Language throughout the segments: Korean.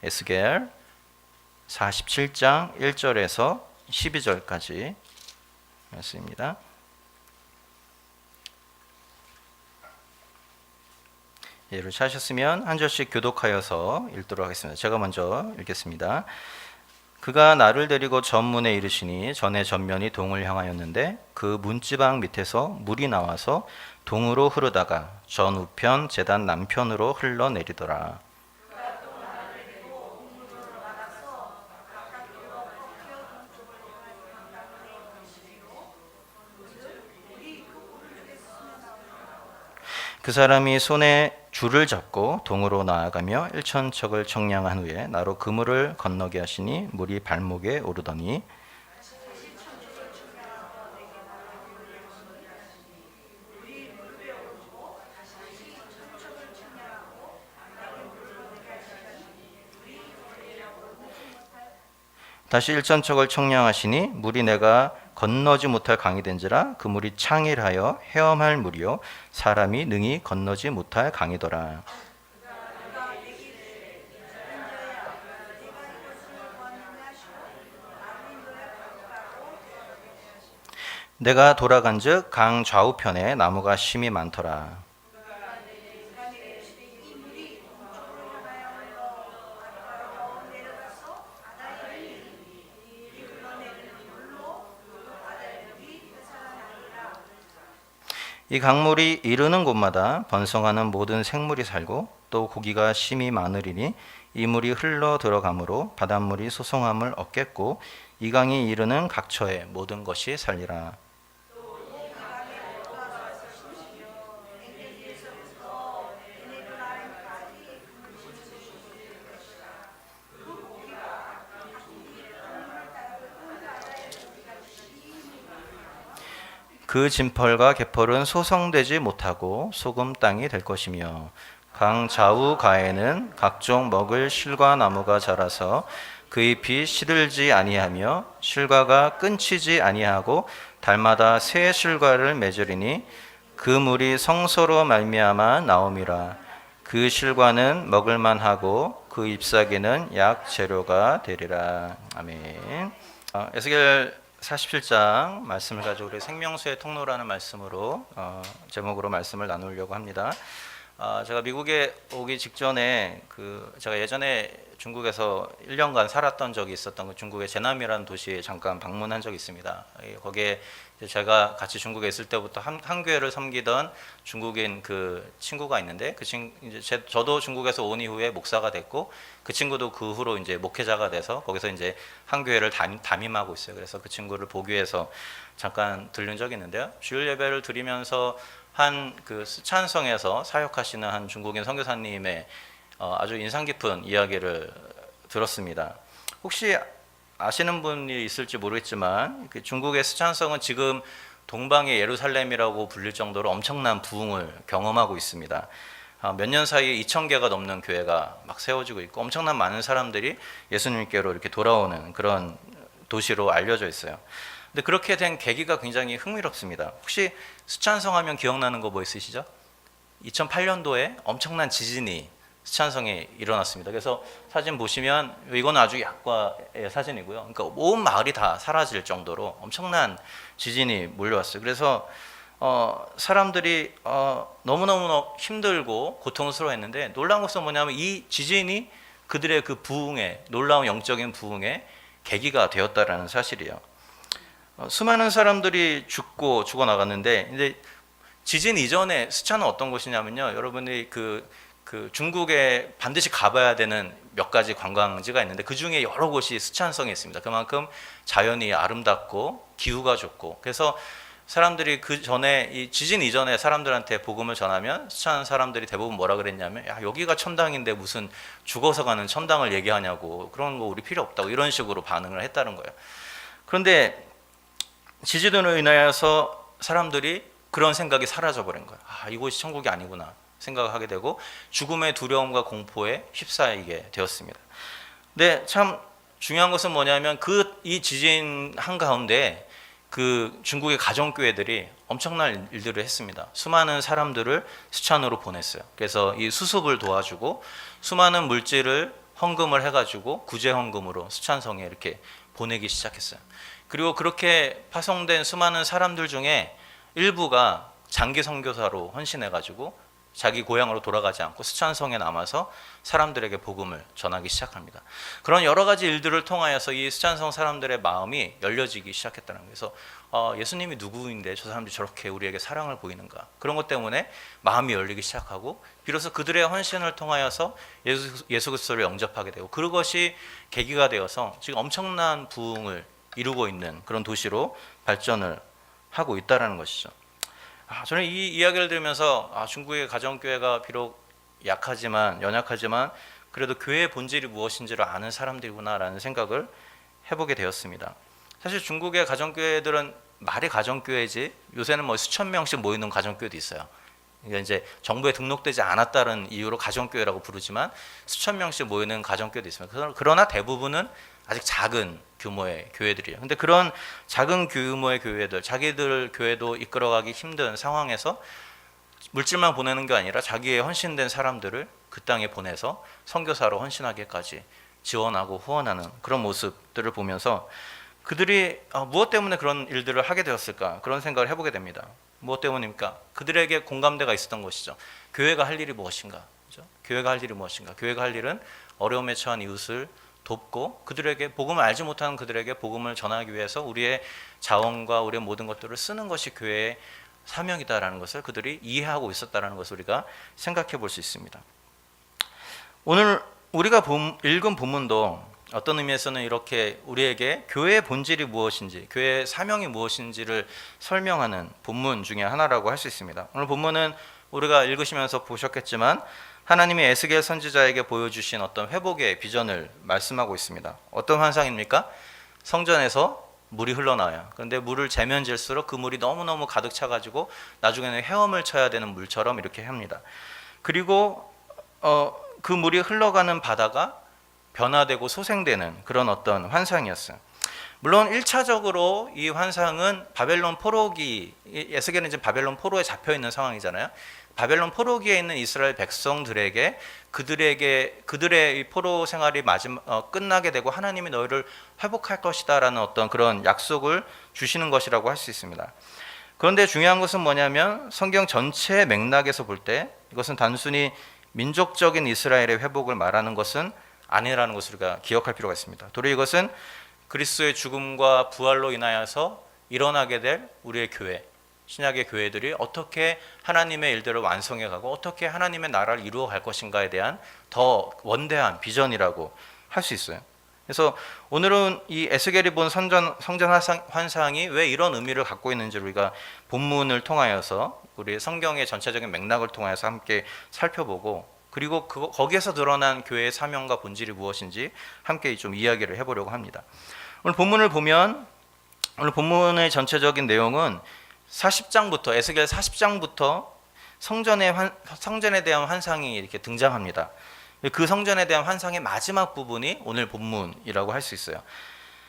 에스겔 47장 1절에서 12절까지 말씀입니다. 예를 찾으셨으면 한 절씩 교독하여서 읽도록 하겠습니다. 제가 먼저 읽겠습니다. 그가 나를 데리고 전문에 이르시니 전에 전면이 동을 향하였는데 그 문지방 밑에서 물이 나와서 동으로 흐르다가 전 우편 제단 남편으로 흘러내리더라. 그 사람이 손에 줄을 잡고 동으로 나아가며 일천척을 청량한 후에 나로 그물을 건너게 하시니 물이 발목에 오르더니 다시 일천척을 청량하시니 물이 내가 건너지 못할 강이 된지라 그 물이 창일하여 헤엄할 물이요 사람이 능히 건너지 못할 강이더라. 내가 돌아간즉 강 좌우편에 나무가 심이 많더라. 이 강물이 이르는 곳마다 번성하는 모든 생물이 살고 또 고기가 심이 많으리니 이 물이 흘러 들어가므로 바닷물이 소송함을 얻겠고 이 강이 이르는 각처에 모든 것이 살리라. 그 진펄과 개펄은 소성되지 못하고 소금 땅이 될 것이며 강 좌우 가에는 각종 먹을 실과 나무가 자라서 그 잎이 시들지 아니하며 실과가 끊치지 아니하고 달마다 새 실과를 맺으리니 그 물이 성소로 말미암아 나옴이라. 그 실과는 먹을만하고 그 잎사귀는 약 재료가 되리라. 아멘. 에스겔 47장 말씀을 가지고 우리 생명수의 통로라는 말씀으로 제목으로 말씀을 나누려고 합니다. 제가 미국에 오기 직전에 제가 예전에 중국에서 1년간 살았던 적이 있었던 그 중국의 제남이라는 도시에 잠깐 방문한 적이 있습니다. 거기에 제가 같이 중국에 있을 때부터 한 교회를 섬기던 중국인 그 친구가 있는데 저도 중국에서 온 이후에 목사가 됐고 그 친구도 그 후로 이제 목회자가 돼서 거기서 이제 한 교회를 담임하고 있어요. 그래서 그 친구를 보기 위해서 잠깐 들른 적이 있는데요. 주일 예배를 드리면서 한 그 스촨성에서 사역하시는 한 중국인 선교사님의 아주 인상 깊은 이야기를 들었습니다. 혹시 아시는 분이 있을지 모르겠지만 중국의 스촨성은 지금 동방의 예루살렘이라고 불릴 정도로 엄청난 부흥을 경험하고 있습니다. 몇 년 사이에 2,000개가 넘는 교회가 막 세워지고 있고 엄청난 많은 사람들이 예수님께로 이렇게 돌아오는 그런 도시로 알려져 있어요. 근데 그렇게 된 계기가 굉장히 흥미롭습니다. 혹시 스촨성 하면 기억나는 거 뭐 있으시죠? 2008년도에 엄청난 지진이 스촨성에 일어났습니다. 그래서 사진 보시면 이건 아주 약과의 사진이고요. 그러니까 온 마을이 다 사라질 정도로 엄청난 지진이 몰려왔어요. 그래서 사람들이 너무너무 힘들고 고통스러워했는데 놀라운 것은 뭐냐면 이 지진이 그들의 그 부흥의 놀라운 영적인 부흥의 계기가 되었다라는 사실이에요. 수많은 사람들이 죽어 나갔는데 이제 지진 이전에 스촨은 어떤 곳이냐면요. 여러분이 그 중국에 반드시 가봐야 되는 몇 가지 관광지가 있는데 그 중에 여러 곳이 스촨성에 있습니다. 그만큼 자연이 아름답고 기후가 좋고 그래서 사람들이 그 전에 이 지진 이전에 사람들한테 복음을 전하면 스촨 사람들이 대부분 뭐라 그랬냐면 야 여기가 천당인데 무슨 죽어서 가는 천당을 얘기하냐고 그런 거 우리 필요 없다고 이런 식으로 반응을 했다는 거예요. 그런데 지진으로 인하여서 사람들이 그런 생각이 사라져버린 거예요. 이곳이 천국이 아니구나 생각하게 되고 죽음의 두려움과 공포에 휩싸이게 되었습니다. 근데 참 중요한 것은 뭐냐면 이 지진 한가운데 그 중국의 가정교회들이 엄청난 일들을 했습니다. 수많은 사람들을 스촨으로 보냈어요. 그래서 이 수습을 도와주고 수많은 물질을 헌금을 해가지고 구제 헌금으로 수찬성에 이렇게 보내기 시작했어요. 그리고 그렇게 파송된 수많은 사람들 중에 일부가 장기 선교사로 헌신해가지고 자기 고향으로 돌아가지 않고 수찬성에 남아서 사람들에게 복음을 전하기 시작합니다. 그런 여러 가지 일들을 통하여서 이 수찬성 사람들의 마음이 열려지기 시작했다는 거예요. 그래서 예수님이 누구인데 저 사람들이 저렇게 우리에게 사랑을 보이는가, 그런 것 때문에 마음이 열리기 시작하고 비로소 그들의 헌신을 통하여서 예수 그리스도를 영접하게 되고, 그것이 계기가 되어서 지금 엄청난 부흥을 이루고 있는 그런 도시로 발전을 하고 있다는 것이죠. 저는 이 이야기를 들으면서 중국의 가정교회가 비록 연약하지만 그래도 교회의 본질이 무엇인지를 아는 사람들이구나라는 생각을 해보게 되었습니다. 사실 중국의 가정교회들은 말이 가정교회지 요새는 뭐 수천 명씩 모이는 가정교회도 있어요. 이제 정부에 등록되지 않았다는 이유로 가정교회라고 부르지만 수천 명씩 모이는 가정교회도 있습니다. 그러나 대부분은 아직 작은 규모의 교회들이에요. 근데 그런 작은 규모의 교회들, 자기들 교회도 이끌어가기 힘든 상황에서 물질만 보내는 게 아니라 자기의 헌신된 사람들을 그 땅에 보내서 선교사로 헌신하기까지 지원하고 후원하는 그런 모습들을 보면서 그들이 무엇 때문에 그런 일들을 하게 되었을까, 그런 생각을 해보게 됩니다. 무엇 때문입니까? 그들에게 공감대가 있었던 것이죠. 교회가 할 일이 무엇인가? 그렇죠? 교회가 할 일이 무엇인가? 교회가 할 일은 어려움에 처한 이웃을 돕고 그들에게 복음을 알지 못하는 그들에게 복음을 전하기 위해서 우리의 자원과 우리의 모든 것들을 쓰는 것이 교회의 사명이다라는 것을 그들이 이해하고 있었다라는 것을 우리가 생각해 볼 수 있습니다. 오늘 우리가 읽은 본문도 어떤 의미에서는 이렇게 우리에게 교회의 본질이 무엇인지, 교회의 사명이 무엇인지를 설명하는 본문 중에 하나라고 할 수 있습니다. 오늘 본문은 우리가 읽으시면서 보셨겠지만 하나님이 에스겔 선지자에게 보여주신 어떤 회복의 비전을 말씀하고 있습니다. 어떤 환상입니까? 성전에서 물이 흘러나와요. 그런데 물을 재면 질수록 그 물이 너무너무 가득 차가지고 나중에는 헤엄을 쳐야 되는 물처럼 이렇게 합니다. 그리고 그 물이 흘러가는 바다가 변화되고 소생되는 그런 어떤 환상이었어요. 물론 1차적으로 이 환상은 바벨론 포로기, 에스겔은 이제 바벨론 포로에 잡혀 있는 상황이잖아요. 바벨론 포로기에 있는 이스라엘 백성들에게 그들의 이 포로 생활이 끝나게 되고 하나님이 너희를 회복할 것이다라는 어떤 그런 약속을 주시는 것이라고 할 수 있습니다. 그런데 중요한 것은 뭐냐면 성경 전체의 맥락에서 볼 때 이것은 단순히 민족적인 이스라엘의 회복을 말하는 것은 아니라는 것을 우리가 기억할 필요가 있습니다. 도리어 이것은 그리스도의 죽음과 부활로 인하여서 일어나게 될 우리의 교회, 신약의 교회들이 어떻게 하나님의 일들을 완성해 가고 어떻게 하나님의 나라를 이루어 갈 것인가에 대한 더 원대한 비전이라고 할 수 있어요. 그래서 오늘은 이 에스겔이 본 성전 환상이 왜 이런 의미를 갖고 있는지 우리가 본문을 통하여서 우리 성경의 전체적인 맥락을 통해서 함께 살펴보고, 그리고 거기에서 드러난 교회의 사명과 본질이 무엇인지 함께 좀 이야기를 해보려고 합니다. 오늘 본문을 보면 오늘 본문의 전체적인 내용은 40장부터 에스겔 40장부터 성전에 대한 환상이 이렇게 등장합니다. 그 성전에 대한 환상의 마지막 부분이 오늘 본문이라고 할 수 있어요.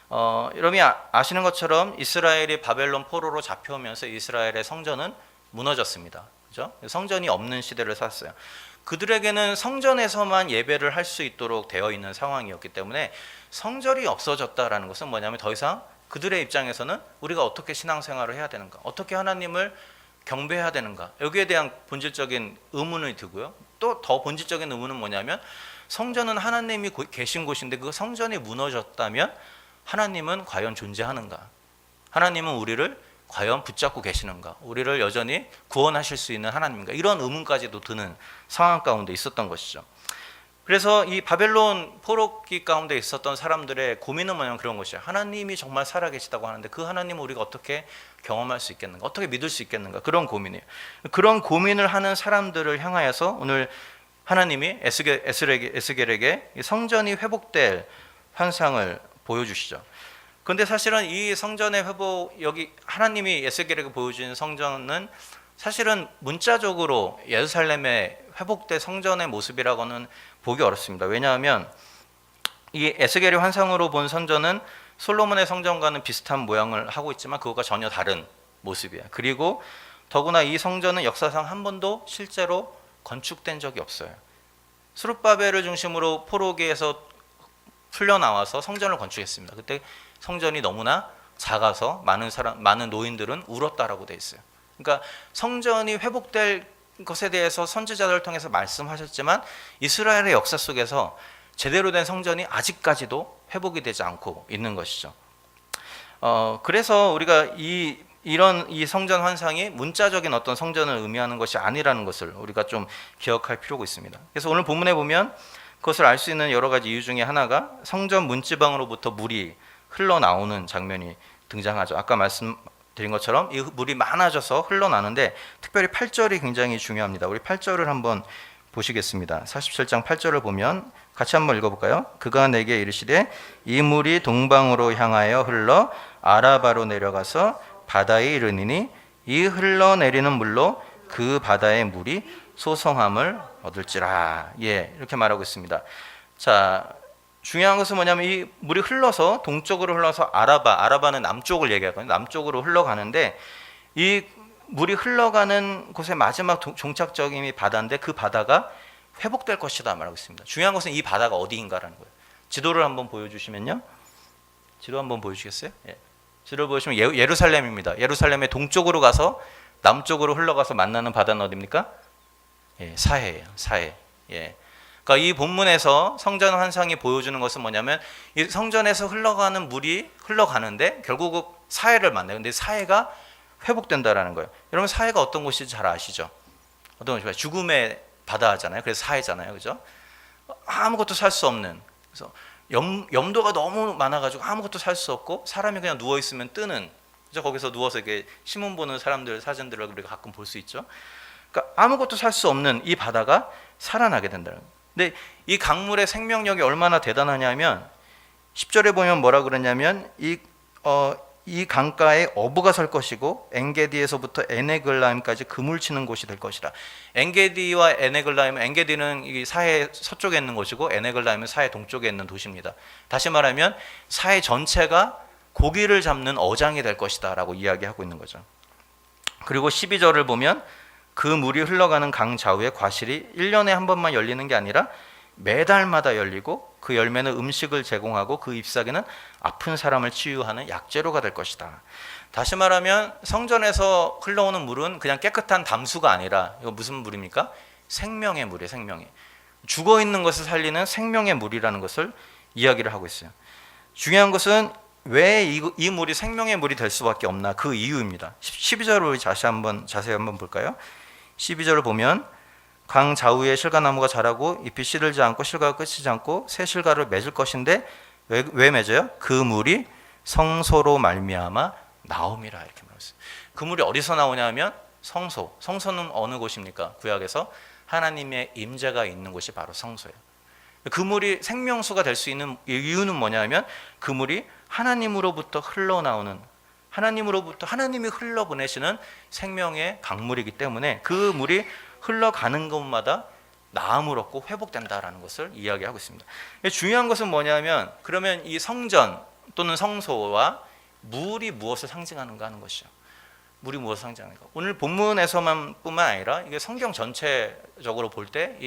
여러분이 아시는 것처럼 이스라엘이 바벨론 포로로 잡혀오면서 이스라엘의 성전은 무너졌습니다. 그죠? 성전이 없는 시대를 살았어요. 그들에게는 성전에서만 예배를 할 수 있도록 되어 있는 상황이었기 때문에 성전이 없어졌다라는 것은 뭐냐면 더 이상 그들의 입장에서는 우리가 어떻게 신앙생활을 해야 되는가, 어떻게 하나님을 경배해야 되는가, 여기에 대한 본질적인 의문이 들고요. 또 더 본질적인 의문은 뭐냐면 성전은 하나님이 계신 곳인데 그 성전이 무너졌다면 하나님은 과연 존재하는가, 하나님은 우리를 과연 붙잡고 계시는가, 우리를 여전히 구원하실 수 있는 하나님인가, 이런 의문까지도 드는 상황 가운데 있었던 것이죠. 그래서 이 바벨론 포로기 가운데 있었던 사람들의 고민은 뭐냐면 그런 것이에요. 하나님이 정말 살아계시다고 하는데 그 하나님을 우리가 어떻게 경험할 수 있겠는가, 어떻게 믿을 수 있겠는가, 그런 고민이에요. 그런 고민을 하는 사람들을 향하여서 오늘 하나님이 에스겔에게 성전이 회복될 환상을 보여주시죠. 그런데 사실은 이 성전의 회복, 여기 하나님이 에스겔에게 보여준 성전은 사실은 문자적으로 예루살렘의 회복된 성전의 모습이라고는 보기 어렵습니다. 왜냐하면 이 에스겔의 환상으로 본 성전은 솔로몬의 성전과는 비슷한 모양을 하고 있지만 그것과 전혀 다른 모습이에요. 그리고 더구나 이 성전은 역사상 한 번도 실제로 건축된 적이 없어요. 스룹바벨을 중심으로 포로기에서 풀려나와서 성전을 건축했습니다. 그때 성전이 너무나 작아서 많은 노인들은 울었다라고 돼 있어요. 그러니까 성전이 회복될 것에 대해서 선지자들을 통해서 말씀하셨지만 이스라엘의 역사 속에서 제대로 된 성전이 아직까지도 회복이 되지 않고 있는 것이죠. 그래서 우리가 이런 성전 환상이 문자적인 어떤 성전을 의미하는 것이 아니라는 것을 우리가 좀 기억할 필요가 있습니다. 그래서 오늘 본문에 보면 그것을 알 수 있는 여러 가지 이유 중에 하나가 성전 문지방으로부터 물이 흘러나오는 장면이 등장하죠. 아까 말씀드린 것처럼 이 물이 많아져서 흘러나는데 특별히 8절이 굉장히 중요합니다. 우리 8절을 한번 보시겠습니다. 47장 8절을 보면 같이 한번 읽어볼까요? 그가 내게 이르시되 이 물이 동방으로 향하여 흘러 아라바로 내려가서 바다에 이르니니 이 흘러내리는 물로 그 바다의 물이 소성함을 얻을지라. 이렇게 말하고 있습니다. 자, 중요한 것은 뭐냐면 이 물이 흘러서 동쪽으로 흘러서 아라바는 남쪽을 얘기하거든요. 남쪽으로 흘러가는데 이 물이 흘러가는 곳의 마지막 종착점이 바다인데 그 바다가 회복될 것이다 말하고 있습니다. 중요한 것은 이 바다가 어디인가라는 거예요. 지도를 한번 보여주시면요. 지도 한번 보여주시겠어요? 지도를 보시면 예루살렘입니다. 예루살렘의 동쪽으로 가서 남쪽으로 흘러가서 만나는 바다는 어디입니까? 사해예요. 사해. 그러니까 이 본문에서 성전 환상이 보여주는 것은 뭐냐면 이 성전에서 흘러가는 물이 흘러가는데 결국 사해를 만나요. 근데 사해가 회복된다라는 거예요. 여러분 사해가 어떤 곳인지 잘 아시죠? 어떤 곳이 죽음의 바다잖아요. 그래서 사해잖아요, 그죠? 아무것도 살 수 없는. 그래서 염도가 너무 많아가지고 아무것도 살 수 없고 사람이 그냥 누워 있으면 뜨는. 그죠? 거기서 누워서 이렇게 신문 보는 사람들 사진들을 우리가 가끔 볼 수 있죠. 그러니까 아무것도 살 수 없는 이 바다가 살아나게 된다는 거예요. 근데 이 강물의 생명력이 얼마나 대단하냐면 10절에 보면 뭐라 그러냐면 이 강가에 어부가 설 것이고 엔게디에서부터 에네글라임까지 그물 치는 곳이 될 것이다. 엔게디와 에네글라임, 엔게디는 이 사해 서쪽에 있는 곳이고 에네글라임은 사해 동쪽에 있는 도시입니다. 다시 말하면 사해 전체가 고기를 잡는 어장이 될 것이다 라고 이야기하고 있는 거죠. 그리고 12절을 보면 그 물이 흘러가는 강 좌우에 과실이 1년에 한 번만 열리는 게 아니라 매달마다 열리고 그 열매는 음식을 제공하고 그 잎사귀는 아픈 사람을 치유하는 약재료가 될 것이다. 다시 말하면 성전에서 흘러오는 물은 그냥 깨끗한 담수가 아니라 이거 무슨 물입니까? 생명의 물이에요. 생명의. 죽어있는 것을 살리는 생명의 물이라는 것을 이야기를 하고 있어요. 중요한 것은 왜 이 물이 생명의 물이 될 수밖에 없나 그 이유입니다. 12절을 자세히 한번 볼까요? 12절을 보면 강 좌우에 실과나무가 자라고 잎이 시들지 않고 실과가 끝이지 않고 새 실과를 맺을 것인데 왜 맺어요? 그 물이 성소로 말미암아 나옴이라 이렇게 말했어요. 그 물이 어디서 나오냐면 성소. 성소는 어느 곳입니까? 구약에서 하나님의 임재가 있는 곳이 바로 성소예요. 그 물이 생명수가 될 수 있는 이유는 뭐냐면 그 물이 하나님으로부터 흘러나오는 하나님이 흘러보내시는 생명의 강물이기 때문에 그 물이 흘러가는 곳마다 나음을 얻고 회복된다라는 것을 이야기하고 있습니다. 중요한 것은 뭐냐면 그러면 이 성전 또는 성소와 물이 무엇을 상징하는가 하는 것이죠. 물이 무엇을 상징하는가. 오늘 본문에서만 뿐만 아니라 이게 성경 전체적으로 볼 때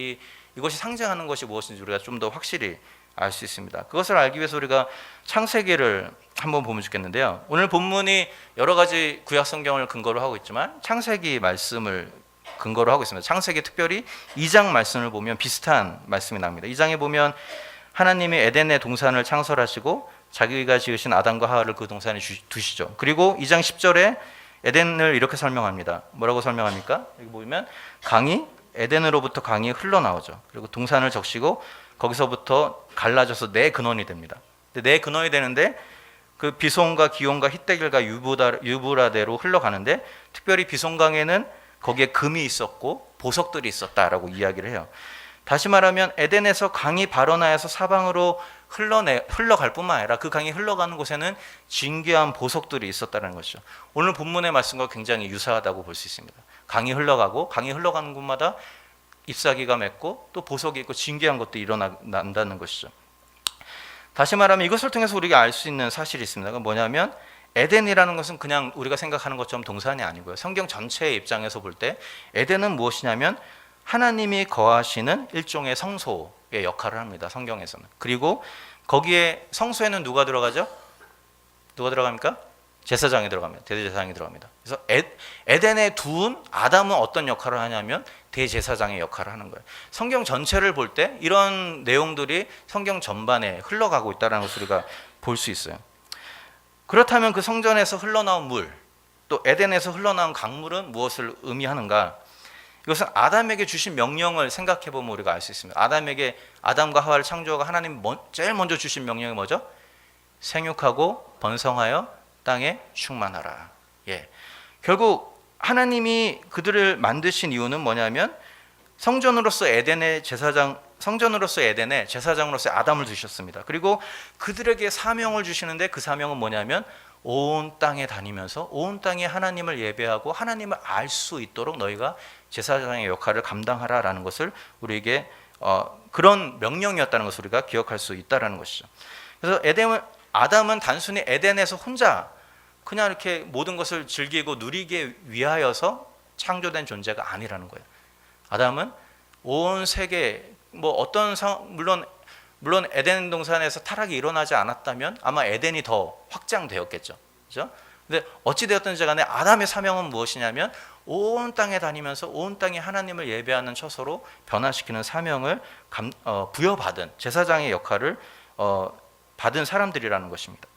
이것이 상징하는 것이 무엇인지 우리가 좀 더 확실히 알 수 있습니다. 그것을 알기 위해서 우리가 창세기를 한번 보면 좋겠는데요. 오늘 본문이 여러 가지 구약 성경을 근거로 하고 있지만 창세기 말씀을 근거로 하고 있습니다. 창세기 특별히 2장 말씀을 보면 비슷한 말씀이 나옵니다. 2장에 보면 하나님이 에덴의 동산을 창설하시고 자기가 지으신 아담과 하와를 그 동산에 두시죠. 그리고 2장 10절에 에덴을 이렇게 설명합니다. 뭐라고 설명합니까? 여기 보면 에덴으로부터 강이 흘러나오죠. 그리고 동산을 적시고 거기서부터 갈라져서 네 근원이 됩니다. 네 근원이 되는데 그 비손과 기온과 히데길과 유브라데로 흘러가는데 특별히 비손강에는 거기에 금이 있었고 보석들이 있었다라고 이야기를 해요. 다시 말하면 에덴에서 강이 발원하여서 사방으로 흘러갈 뿐만 아니라 그 강이 흘러가는 곳에는 진귀한 보석들이 있었다는 것이죠. 오늘 본문의 말씀과 굉장히 유사하다고 볼 수 있습니다. 강이 흘러가는 곳마다 잎사귀가 맺고 또 보석이 있고 진귀한 것도 일어난다는 것이죠. 다시 말하면 이것을 통해서 우리가 알 수 있는 사실이 있습니다. 그건 뭐냐면 에덴이라는 것은 그냥 우리가 생각하는 것처럼 동산이 아니고요. 성경 전체의 입장에서 볼 때 에덴은 무엇이냐면 하나님이 거하시는 일종의 성소의 역할을 합니다. 성경에서는. 그리고 거기에 성소에는 누가 들어가죠? 누가 들어갑니까? 제사장이 들어갑니다. 대제사장이 들어갑니다. 그래서 에덴에 두은 아담은 어떤 역할을 하냐면 대제사장의 역할을 하는 거예요. 성경 전체를 볼 때 이런 내용들이 성경 전반에 흘러가고 있다는 것을 우리가 볼 수 있어요. 그렇다면 그 성전에서 흘러나온 물, 또 에덴에서 흘러나온 강물은 무엇을 의미하는가? 이것은 아담에게 주신 명령을 생각해 보면 우리가 알 수 있습니다. 아담과 하와를 창조하고 하나님 제일 먼저 주신 명령이 뭐죠? 생육하고 번성하여 땅에 충만하라. 예. 결국 하나님이 그들을 만드신 이유는 뭐냐면 성전으로서 에덴의 제사장으로서 아담을 두셨습니다. 그리고 그들에게 사명을 주시는데 그 사명은 뭐냐면 온 땅에 다니면서 온 땅에 하나님을 예배하고 하나님을 알 수 있도록 너희가 제사장의 역할을 감당하라라는 것을 우리에게 그런 명령이었다는 것을 우리가 기억할 수 있다는 것이죠. 그래서 아담은 단순히 에덴에서 혼자 그냥 이렇게 모든 것을 즐기고 누리기 위하여서 창조된 존재가 아니라는 거예요. 아담은 온 세계 물론 에덴 동산에서 타락이 일어나지 않았다면 아마 에덴이 더 확장되었겠죠. 그렇죠? 근데 어찌 되었든지 간에 아담의 사명은 무엇이냐면 온 땅에 다니면서 온 땅에 하나님을 예배하는 처소로 변화시키는 사명을 부여받은 제사장의 역할을 받은 사람들이라는 것입니다.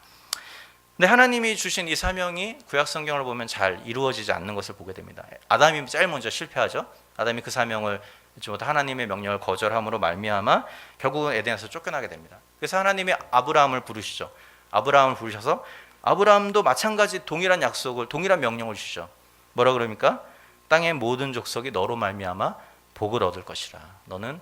근데 하나님이 주신 이 사명이 구약 성경을 보면 잘 이루어지지 않는 것을 보게 됩니다. 아담이 제일 먼저 실패하죠. 아담이 그 사명을 하나님의 명령을 거절함으로 말미암아 결국은 에덴에서 쫓겨나게 됩니다. 그래서 하나님이 아브라함을 부르시죠. 아브라함을 부르셔서 아브라함도 마찬가지 동일한 명령을 주시죠. 뭐라 그럽니까? 땅의 모든 족속이 너로 말미암아 복을 얻을 것이라. 너는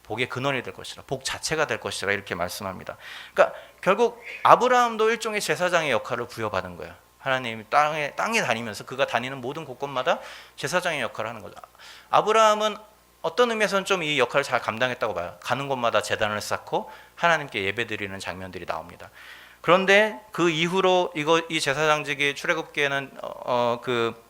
복의 근원이 될 것이라. 복 자체가 될 것이라 이렇게 말씀합니다. 그러니까 결국 아브라함도 일종의 제사장의 역할을 부여받은 거예요. 하나님이 땅에 다니면서 그가 다니는 모든 곳곳마다 제사장의 역할을 하는 거죠. 아브라함은 어떤 의미에서는 좀 이 역할을 잘 감당했다고 봐요. 가는 곳마다 제단을 쌓고 하나님께 예배드리는 장면들이 나옵니다. 그런데 그 이후로 이 제사장직이 출애굽기에는 그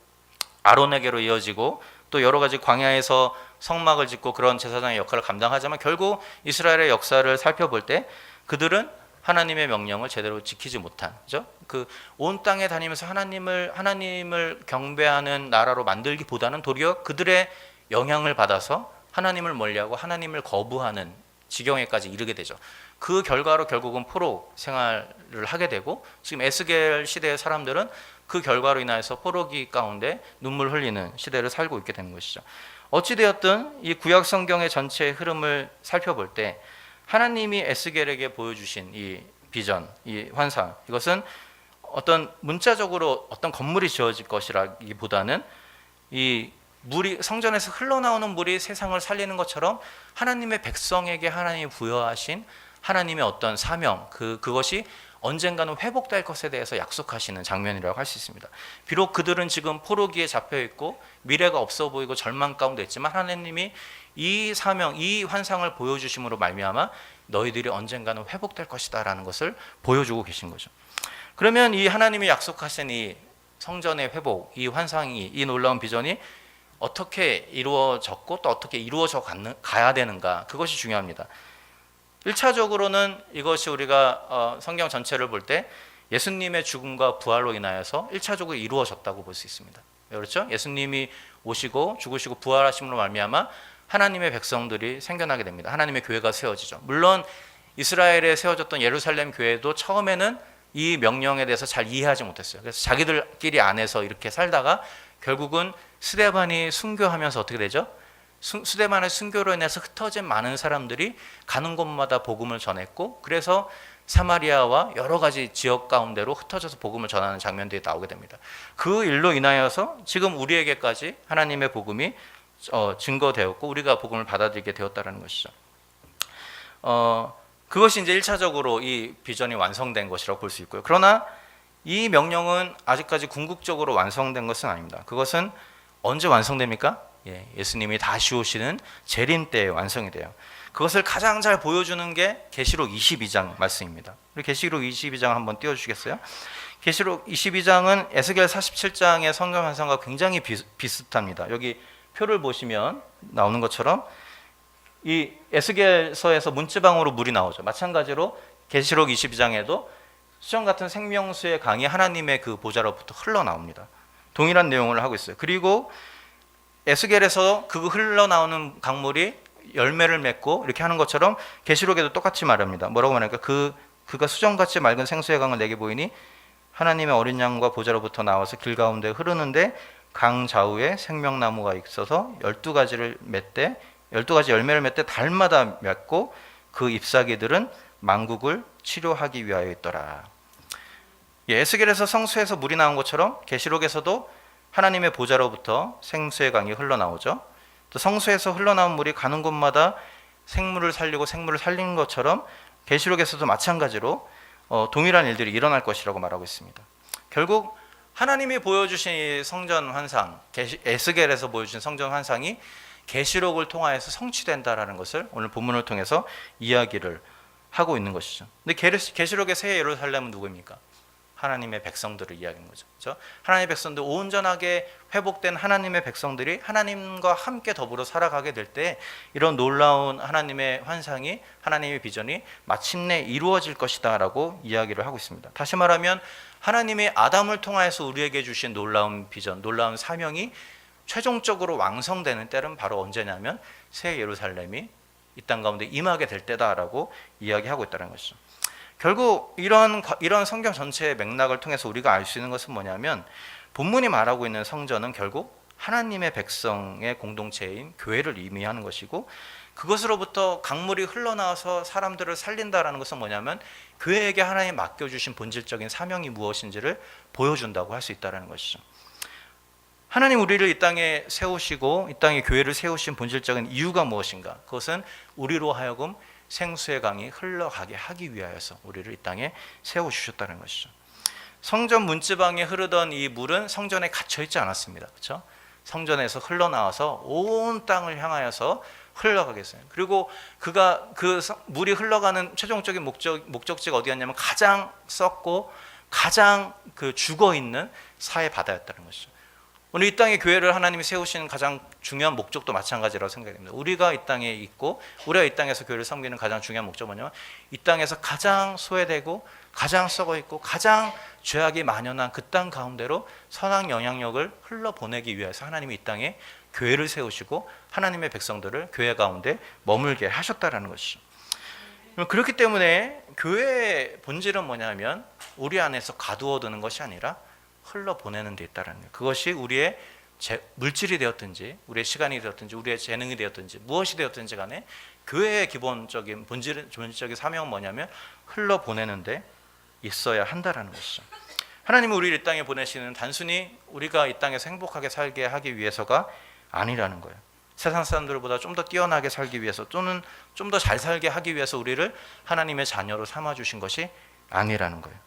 아론에게로 이어지고 또 여러 가지 광야에서 성막을 짓고 그런 제사장의 역할을 감당하지만 결국 이스라엘의 역사를 살펴볼 때 그들은 하나님의 명령을 제대로 지키지 못한, 그죠? 그 온 땅에 다니면서 하나님을 경배하는 나라로 만들기보다는 도리어 그들의 영향을 받아서 하나님을 멀리하고 하나님을 거부하는 지경에까지 이르게 되죠. 그 결과로 결국은 포로 생활을 하게 되고 지금 에스겔 시대의 사람들은 그 결과로 인하여서 포로기 가운데 눈물 흘리는 시대를 살고 있게 되는 것이죠. 어찌되었든 이 구약 성경의 전체의 흐름을 살펴볼 때 하나님이 에스겔에게 보여주신 이 비전, 이 환상, 이것은 어떤 문자적으로 어떤 건물이 지어질 것이라기보다는 이 성전에서 흘러나오는 물이 세상을 살리는 것처럼 하나님의 백성에게 하나님이 부여하신 하나님의 어떤 사명, 그것이 언젠가는 회복될 것에 대해서 약속하시는 장면이라고 할 수 있습니다. 비록 그들은 지금 포로기에 잡혀 있고 미래가 없어 보이고 절망 가운데 있지만 하나님이 이 사명, 이 환상을 보여주심으로 말미암아 너희들이 언젠가는 회복될 것이다라는 것을 보여주고 계신 거죠. 그러면 이 하나님이 약속하신 이 성전의 회복, 이 환상이, 이 놀라운 비전이 어떻게 이루어졌고 또 어떻게 이루어져 가야 되는가, 그것이 중요합니다. 1차적으로는 이것이 우리가 성경 전체를 볼 때 예수님의 죽음과 부활로 인하여서 1차적으로 이루어졌다고 볼 수 있습니다. 그렇죠? 예수님이 오시고 죽으시고 부활하심으로 말미암아 하나님의 백성들이 생겨나게 됩니다. 하나님의 교회가 세워지죠. 물론 이스라엘에 세워졌던 예루살렘 교회도 처음에는 이 명령에 대해서 잘 이해하지 못했어요. 그래서 자기들끼리 안에서 이렇게 살다가 결국은 스데반이 순교하면서 어떻게 되죠? 스데반의 순교로 인해서 흩어진 많은 사람들이 가는 곳마다 복음을 전했고, 그래서 사마리아와 여러 가지 지역 가운데로 흩어져서 복음을 전하는 장면들이 나오게 됩니다. 그 일로 인하여서 지금 우리에게까지 하나님의 복음이 증거되었고 우리가 복음을 받아들이게 되었다는 것이죠. 그것이 이제 1차적으로 이 비전이 완성된 것이라고 볼 수 있고요. 그러나 이 명령은 아직까지 궁극적으로 완성된 것은 아닙니다. 그것은 언제 완성됩니까? 예수님이 다시 오시는 재림 때에 완성이 돼요. 그것을 가장 잘 보여주는 게 계시록 22장 말씀입니다. 우리 계시록 22장 한번 띄워주시겠어요? 계시록 22장은 에스겔 47장의 성경 환상과 굉장히 비슷합니다. 여기 표를 보시면 나오는 것처럼 이 에스겔서에서 문지방으로 물이 나오죠. 마찬가지로 계시록 22장에도 수정 같은 생명수의 강이 하나님의 그 보좌로부터 흘러나옵니다. 동일한 내용을 하고 있어요. 그리고 에스겔에서 그 흘러나오는 강물이 열매를 맺고 이렇게 하는 것처럼 계시록에도 똑같이 말합니다. 뭐라고 말하니까 그가 수정같이 맑은 생수의 강을 내게 보이니 하나님의 어린 양과 보좌로부터 나와서 길 가운데 흐르는데 강 좌우에 생명나무가 있어서 12가지를 맺되 12가지 열매를 맺되 달마다 맺고 그 잎사귀들은 만국을 치료하기 위하여 있더라. 에스겔에서 성수에서 물이 나온 것처럼 계시록에서도 하나님의 보좌로부터 생수의 강이 흘러나오죠. 또 성수에서 흘러나온 물이 가는 곳마다 생물을 살리고 생물을 살리는 것처럼 계시록에서도 마찬가지로 동일한 일들이 일어날 것이라고 말하고 있습니다. 결국 하나님이 보여주신 성전 환상, 에스겔에서 보여주신 성전 환상이 계시록을 통하여서 성취된다라는 것을 오늘 본문을 통해서 이야기를 하고 있는 것이죠. 근데 계시록의 새 예루살렘은 누구입니까? 하나님의 백성들을 이야기하는 거죠. 그렇죠? 하나님의 백성들, 온전하게 회복된 하나님의 백성들이 하나님과 함께 더불어 살아가게 될 때 이런 놀라운 하나님의 환상이, 하나님의 비전이 마침내 이루어질 것이다라고 이야기를 하고 있습니다. 다시 말하면 하나님이 아담을 통하여서 우리에게 주신 놀라운 비전, 놀라운 사명이 최종적으로 완성되는 때는 바로 언제냐면 새 예루살렘이 이 땅 가운데 임하게 될 때다라고 이야기하고 있다는 것이죠. 결국 이런 성경 전체의 맥락을 통해서 우리가 알 수 있는 것은 뭐냐면 본문이 말하고 있는 성전은 결국 하나님의 백성의 공동체인 교회를 의미하는 것이고, 그것으로부터 강물이 흘러나와서 사람들을 살린다라는 것은 뭐냐면 교회에게 하나님이 맡겨주신 본질적인 사명이 무엇인지를 보여준다고 할 수 있다는 것이죠. 하나님 우리를 이 땅에 세우시고 이 땅에 교회를 세우신 본질적인 이유가 무엇인가? 그것은 우리로 하여금 생수의 강이 흘러가게 하기 위하여서 우리를 이 땅에 세워주셨다는 것이죠. 성전 문지방에 흐르던 이 물은 성전에 갇혀있지 않았습니다. 그렇죠? 성전에서 흘러나와서 온 땅을 향하여서 흘러가겠어요. 그리고 그 물이 흘러가는 최종적인 목적지가 어디였냐면 가장 썩고 가장 죽어있는 사해 바다였다는 것이죠. 오늘 이 땅에 교회를 하나님이 세우시는 가장 중요한 목적도 마찬가지라고 생각됩니다. 우리가 이 땅에 있고 우리가 이 땅에서 교회를 섬기는 가장 중요한 목적은 뭐냐면 이 땅에서 가장 소외되고 가장 썩어있고 가장 죄악이 만연한 그 땅 가운데로 선한 영향력을 흘러보내기 위해서 하나님이 이 땅에 교회를 세우시고 하나님의 백성들을 교회 가운데 머물게 하셨다는 것이죠. 그렇기 때문에 교회의 본질은 뭐냐면 우리 안에서 가두어두는 것이 아니라 흘러보내는 데 있다는 거예요. 그것이 우리의 물질이 되었든지 우리의 시간이 되었든지 우리의 재능이 되었든지 무엇이 되었든지 간에 교회의 기본적인 본질적인 사명은 뭐냐면 흘러보내는 데 있어야 한다라는 것이죠. 하나님은 우리를 이 땅에 보내시는 단순히 우리가 이 땅에서 행복하게 살게 하기 위해서가 아니라는 거예요. 세상 사람들보다 좀 더 뛰어나게 살기 위해서 또는 좀 더 잘 살게 하기 위해서 우리를 하나님의 자녀로 삼아주신 것이 아니라는 거예요.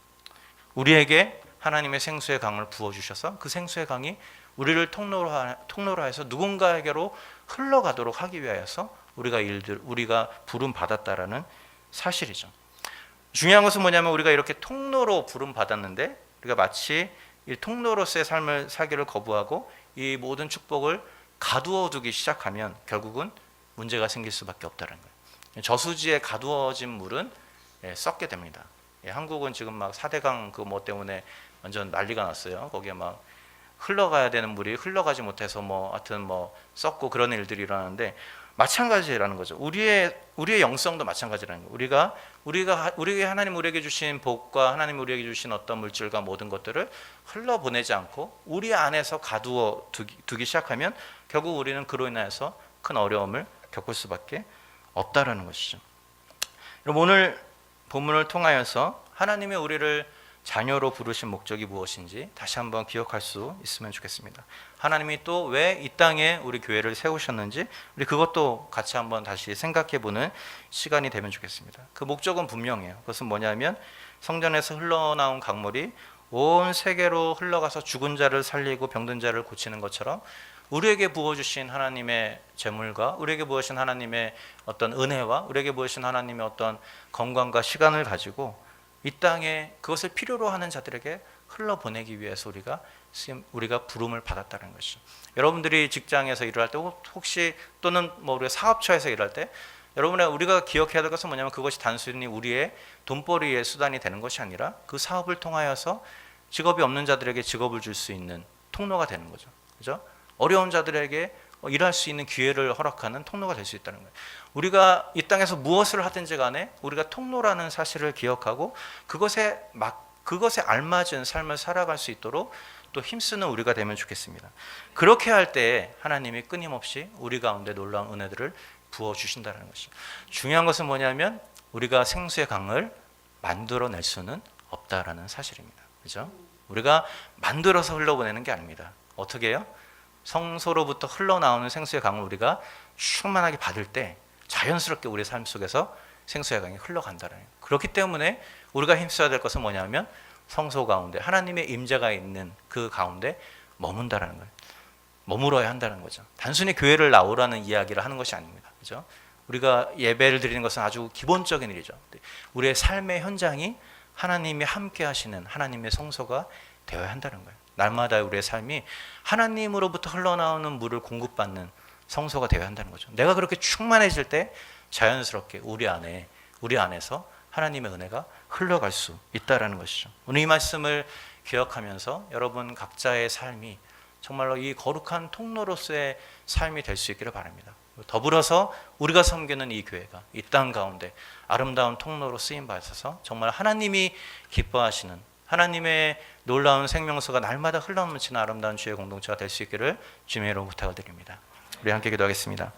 우리에게 하나님의 생수의 강을 부어주셔서 그 생수의 강이 우리를 통로로 해서 누군가에게로 흘러가도록 하기 위하여서 우리가 부름 받았다라는 사실이죠. 중요한 것은 뭐냐면 우리가 이렇게 통로로 부름 받았는데 우리가 마치 이 통로로서의 삶을 살기를 거부하고 이 모든 축복을 가두어두기 시작하면 결국은 문제가 생길 수밖에 없다는 거예요. 저수지에 가두어진 물은 썩게 됩니다. 한국은 지금 막 4대강 뭐 때문에 완전 난리가 났어요. 거기에 막 흘러가야 되는 물이 흘러가지 못해서 하여튼 썩고 그런 일들이 일어나는데 마찬가지라는 거죠. 우리의 영성도 마찬가지라는 거예요. 우리가 하나님 우리에게 주신 복과 하나님 우리에게 주신 어떤 물질과 모든 것들을 흘러보내지 않고 우리 안에서 가두어 두기 시작하면 결국 우리는 그로 인해서 큰 어려움을 겪을 수밖에 없다라는 것이죠. 여러분 오늘 본문을 통하여서 하나님의 우리를 자녀로 부르신 목적이 무엇인지 다시 한번 기억할 수 있으면 좋겠습니다. 하나님이 또 왜 이 땅에 우리 교회를 세우셨는지 우리 그것도 같이 한번 다시 생각해보는 시간이 되면 좋겠습니다. 그 목적은 분명해요. 그것은 뭐냐면 성전에서 흘러나온 강물이 온 세계로 흘러가서 죽은 자를 살리고 병든 자를 고치는 것처럼 우리에게 부어주신 하나님의 재물과 우리에게 부어주신 하나님의 어떤 은혜와 우리에게 부어주신 하나님의 어떤 건강과 시간을 가지고 이 땅에 그것을 필요로 하는 자들에게 흘러보내기 위해서 우리가 부름을 받았다는 것이죠. 여러분들이 직장에서 일을 할 때 혹시 또는 뭐 우리가 사업처에서 일할 때 우리가 기억해야 될 것은 뭐냐면 그것이 단순히 우리의 돈벌이의 수단이 되는 것이 아니라 그 사업을 통하여서 직업이 없는 자들에게 직업을 줄 수 있는 통로가 되는 거죠. 그죠? 어려운 자들에게 일할 수 있는 기회를 허락하는 통로가 될 수 있다는 거예요. 우리가 이 땅에서 무엇을 하든지 간에 우리가 통로라는 사실을 기억하고 그것에 알맞은 삶을 살아갈 수 있도록 또 힘쓰는 우리가 되면 좋겠습니다. 그렇게 할 때 하나님이 끊임없이 우리 가운데 놀라운 은혜들을 부어주신다는 것이죠. 중요한 것은 뭐냐면 우리가 생수의 강을 만들어낼 수는 없다라는 사실입니다. 그죠? 우리가 만들어서 흘러보내는 게 아닙니다. 어떻게 해요? 성소로부터 흘러나오는 생수의 강을 우리가 충만하게 받을 때 자연스럽게 우리의 삶 속에서 생수의 강이 흘러간다는 거예요. 그렇기 때문에 우리가 힘써야 될 것은 뭐냐면 성소 가운데 하나님의 임재가 있는 그 가운데 머문다라는 거예요. 머물어야 한다는 거죠. 단순히 교회를 나오라는 이야기를 하는 것이 아닙니다. 그죠? 우리가 예배를 드리는 것은 아주 기본적인 일이죠. 우리의 삶의 현장이 하나님이 함께 하시는 하나님의 성소가 되어야 한다는 거예요. 날마다 우리의 삶이 하나님으로부터 흘러나오는 물을 공급받는 성소가 되어야 한다는 거죠. 내가 그렇게 충만해질 때 자연스럽게 우리 안에서 하나님의 은혜가 흘러갈 수 있다라는 것이죠. 오늘 이 말씀을 기억하면서 여러분 각자의 삶이 정말로 이 거룩한 통로로서의 삶이 될 수 있기를 바랍니다. 더불어서 우리가 섬기는 이 교회가 이 땅 가운데 아름다운 통로로 쓰임 받아서 정말 하나님이 기뻐하시는 하나님의 놀라운 생명수가 날마다 흘러넘치는 아름다운 주의 공동체가 될 수 있기를 주님으로 부탁을 드립니다. 우리 함께 기도하겠습니다.